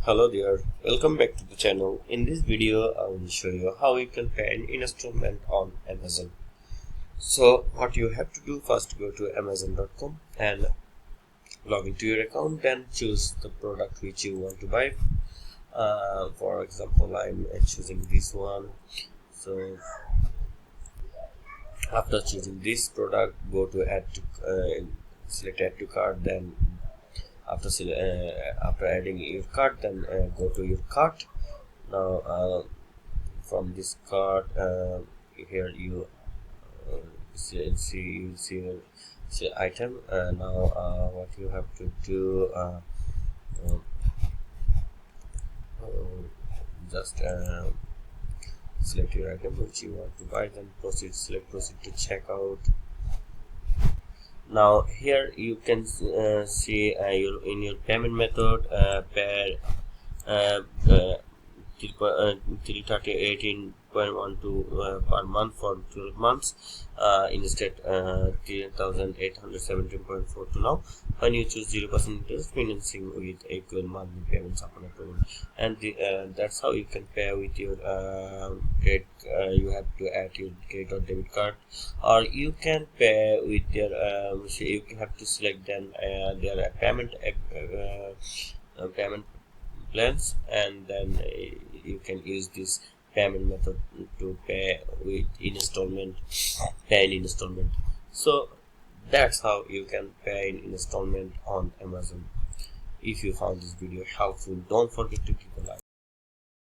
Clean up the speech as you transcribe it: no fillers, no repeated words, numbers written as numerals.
Hello there, welcome back to the channel. In this video I will show you how you can pay an installment on Amazon. So what you have to do, first go to amazon.com and log into your account, then choose the product which you want to buy. For example, I'm choosing this one. So after choosing this product, go to select add to cart, then after adding your cart, then go to your cart. Now from this cart, here you see item. Now what you have to do, uh, just select your item which you want to buy, then proceed to checkout. Now here you can see in your payment method, pay till 18.12 per month for 12 months, instead 3,817.42. Now when you choose 0% interest financing with equal monthly payments upon approval, and that's how you can pay with your credit. You have to add your credit or debit card, or you can pay with your so you have to select then their payment plans, and then you can use this payment method to pay in installment. So that's how you can pay in installment on Amazon. If you found this video helpful, don't forget to give a like.